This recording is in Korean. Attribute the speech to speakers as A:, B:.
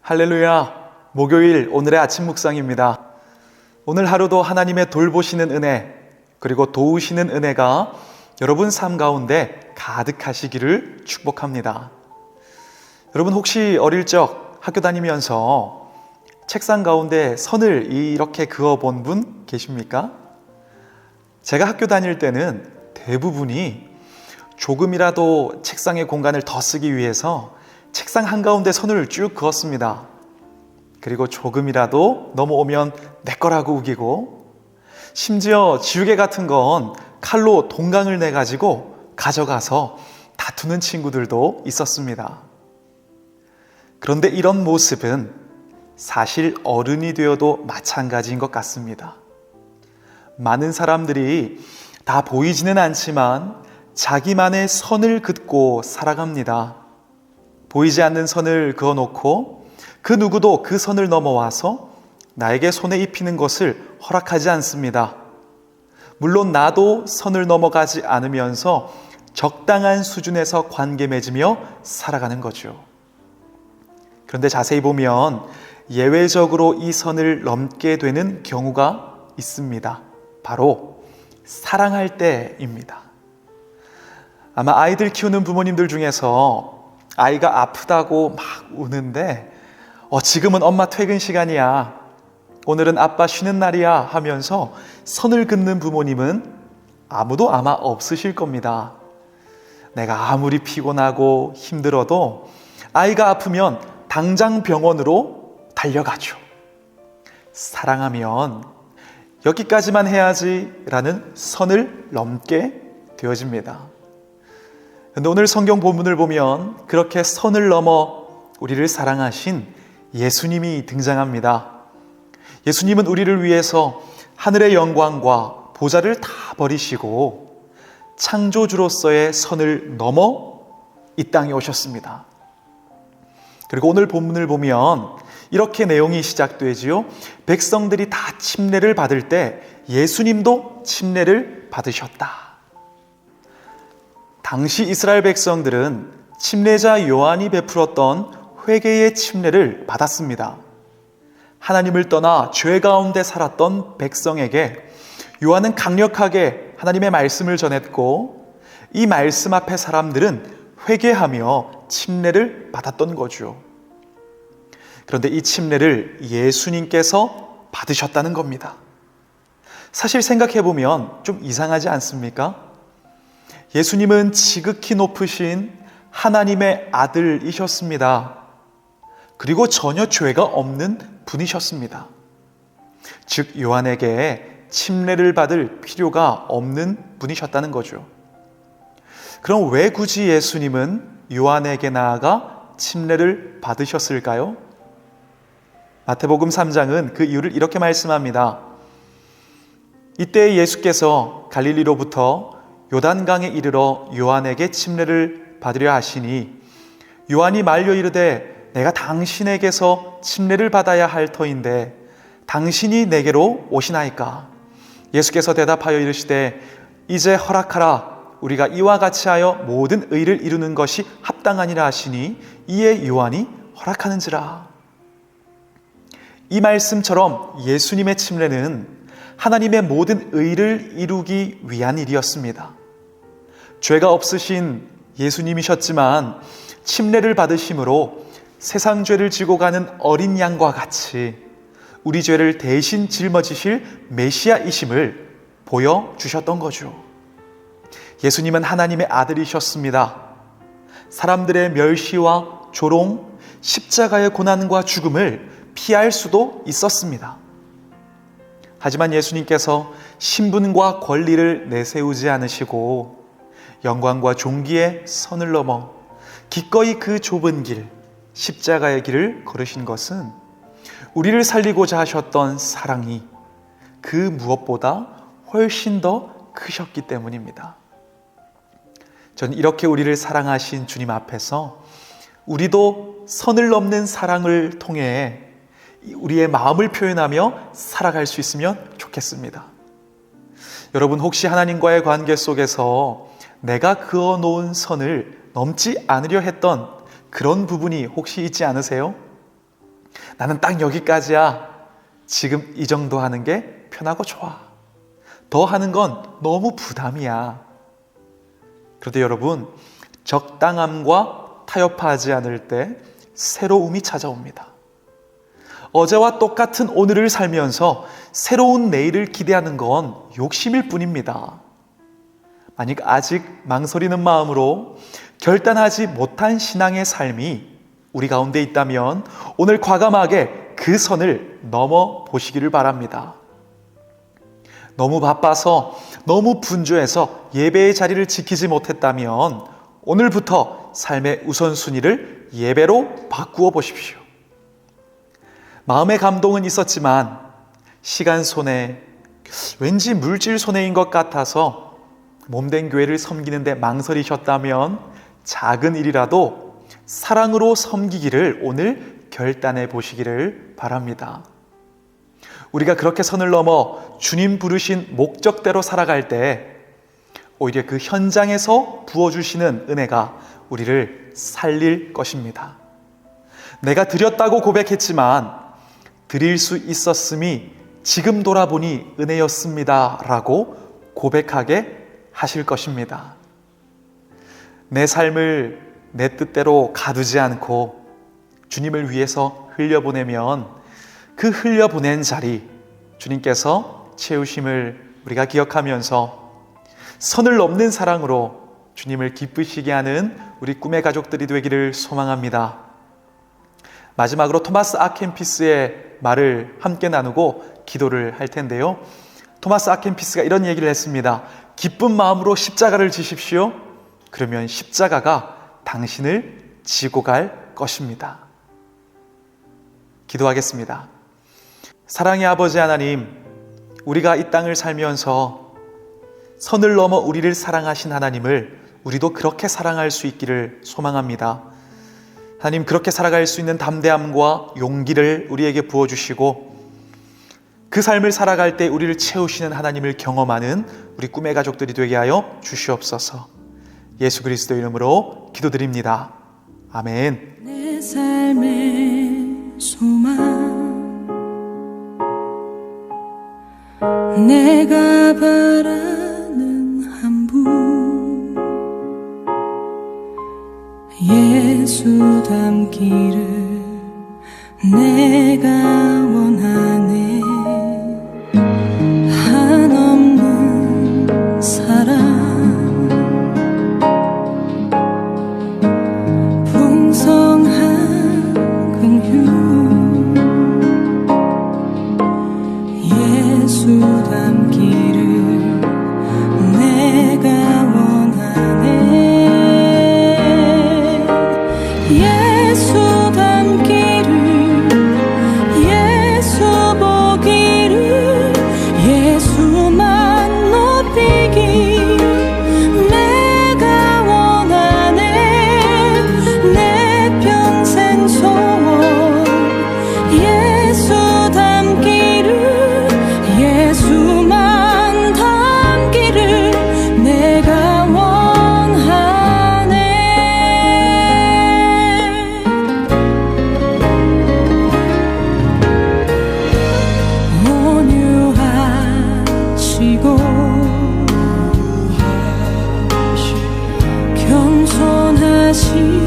A: 할렐루야! 목요일 오늘의 아침 묵상입니다. 오늘 하루도 하나님의 돌보시는 은혜, 그리고 도우시는 은혜가 여러분 삶 가운데 가득하시기를 축복합니다. 여러분 혹시 어릴 적 학교 다니면서 책상 가운데 선을 이렇게 그어본 분 계십니까? 제가 학교 다닐 때는 대부분이 조금이라도 책상의 공간을 더 쓰기 위해서 책상 한가운데 선을 쭉 그었습니다. 그리고 조금이라도 넘어오면 내 거라고 우기고, 심지어 지우개 같은 건 칼로 동강을 내가지고 가져가서 다투는 친구들도 있었습니다. 그런데 이런 모습은 사실 어른이 되어도 마찬가지인 것 같습니다. 많은 사람들이 다 보이지는 않지만 자기만의 선을 긋고 살아갑니다. 보이지 않는 선을 그어놓고 그 누구도 그 선을 넘어와서 나에게 손에 입히는 것을 허락하지 않습니다. 물론 나도 선을 넘어가지 않으면서 적당한 수준에서 관계 맺으며 살아가는 거죠. 그런데 자세히 보면 예외적으로 이 선을 넘게 되는 경우가 있습니다. 바로 사랑할 때입니다. 아마 아이들 키우는 부모님들 중에서 아이가 아프다고 막 우는데 지금은 엄마 퇴근 시간이야, 오늘은 아빠 쉬는 날이야 하면서 선을 긋는 부모님은 아무도 아마 없으실 겁니다. 내가 아무리 피곤하고 힘들어도 아이가 아프면 당장 병원으로 달려가죠. 사랑하면 여기까지만 해야지 라는 선을 넘게 되어집니다. 근데 오늘 성경 본문을 보면 그렇게 선을 넘어 우리를 사랑하신 예수님이 등장합니다. 예수님은 우리를 위해서 하늘의 영광과 보좌를 다 버리시고 창조주로서의 선을 넘어 이 땅에 오셨습니다. 그리고 오늘 본문을 보면 이렇게 내용이 시작되지요. 백성들이 다 침례를 받을 때 예수님도 침례를 받으셨다. 당시 이스라엘 백성들은 침례자 요한이 베풀었던 회개의 침례를 받았습니다. 하나님을 떠나 죄 가운데 살았던 백성에게 요한은 강력하게 하나님의 말씀을 전했고, 이 말씀 앞에 사람들은 회개하며 침례를 받았던 거죠. 그런데 이 침례를 예수님께서 받으셨다는 겁니다. 사실 생각해보면 좀 이상하지 않습니까? 예수님은 지극히 높으신 하나님의 아들이셨습니다. 그리고 전혀 죄가 없는 분이셨습니다. 즉 요한에게 침례를 받을 필요가 없는 분이셨다는 거죠. 그럼 왜 굳이 예수님은 요한에게 나아가 침례를 받으셨을까요? 마태복음 3장은 그 이유를 이렇게 말씀합니다. 이때 예수께서 갈릴리로부터 요단강에 이르러 요한에게 침례를 받으려 하시니 요한이 말려 이르되 내가 당신에게서 침례를 받아야 할 터인데 당신이 내게로 오시나이까? 예수께서 대답하여 이르시되 이제 허락하라. 우리가 이와 같이 하여 모든 의를 이루는 것이 합당하니라 하시니 이에 요한이 허락하는지라. 이 말씀처럼 예수님의 침례는 하나님의 모든 의를 이루기 위한 일이었습니다. 죄가 없으신 예수님이셨지만 침례를 받으심으로 세상 죄를 지고 가는 어린 양과 같이 우리 죄를 대신 짊어지실 메시아이심을 보여주셨던 거죠. 예수님은 하나님의 아들이셨습니다. 사람들의 멸시와 조롱, 십자가의 고난과 죽음을 피할 수도 있었습니다. 하지만 예수님께서 신분과 권리를 내세우지 않으시고 영광과 존귀의 선을 넘어 기꺼이 그 좁은 길, 십자가의 길을 걸으신 것은 우리를 살리고자 하셨던 사랑이 그 무엇보다 훨씬 더 크셨기 때문입니다. 저는 이렇게 우리를 사랑하신 주님 앞에서 우리도 선을 넘는 사랑을 통해 우리의 마음을 표현하며 살아갈 수 있으면 좋겠습니다. 여러분 혹시 하나님과의 관계 속에서 내가 그어놓은 선을 넘지 않으려 했던 그런 부분이 혹시 있지 않으세요? 나는 딱 여기까지야. 지금 이 정도 하는 게 편하고 좋아. 더 하는 건 너무 부담이야. 그런데 여러분, 적당함과 타협하지 않을 때 새로움이 찾아옵니다. 어제와 똑같은 오늘을 살면서 새로운 내일을 기대하는 건 욕심일 뿐입니다. 만약 아직 망설이는 마음으로 결단하지 못한 신앙의 삶이 우리 가운데 있다면 오늘 과감하게 그 선을 넘어 보시기를 바랍니다. 너무 바빠서, 너무 분주해서 예배의 자리를 지키지 못했다면 오늘부터 삶의 우선순위를 예배로 바꾸어 보십시오. 마음의 감동은 있었지만 시간 손해, 왠지 물질 손해인 것 같아서 몸된 교회를 섬기는데 망설이셨다면 작은 일이라도 사랑으로 섬기기를 오늘 결단해 보시기를 바랍니다. 우리가 그렇게 선을 넘어 주님 부르신 목적대로 살아갈 때 오히려 그 현장에서 부어주시는 은혜가 우리를 살릴 것입니다. 내가 드렸다고 고백했지만 드릴 수 있었음이 지금 돌아보니 은혜였습니다 라고 고백하게 하실 것입니다. 내 삶을 내 뜻대로 가두지 않고 주님을 위해서 흘려보내면 그 흘려보낸 자리 주님께서 채우심을 우리가 기억하면서 선을 넘는 사랑으로 주님을 기쁘시게 하는 우리 꿈의 가족들이 되기를 소망합니다. 마지막으로 토마스 아켄피스의 말을 함께 나누고 기도를 할 텐데요. 토마스 아켄피스가 이런 얘기를 했습니다. 기쁜 마음으로 십자가를 지십시오. 그러면 십자가가 당신을 지고 갈 것입니다. 기도하겠습니다. 사랑의 아버지 하나님, 우리가 이 땅을 살면서 선을 넘어 우리를 사랑하신 하나님을 우리도 그렇게 사랑할 수 있기를 소망합니다. 하나님, 그렇게 살아갈 수 있는 담대함과 용기를 우리에게 부어주시고 그 삶을 살아갈 때 우리를 채우시는 하나님을 경험하는 우리 꿈의 가족들이 되게 하여 주시옵소서. 예수 그리스도 이름으로 기도드립니다. 아멘.
B: 내 삶의 소망, 내가 바라는 한 분, 예수 닮기를 내가 원하네. 한없는 사랑, 풍성한 긍휼, 예수 닮기를 내가 원하네. 예수 닮기를, 예수 보기를, 예수만 높이기 내가 원하네. 내 평생 소원, 예수 닮기를, 예수만 닮기를 내가 원하네. 온유하시고 겸손하시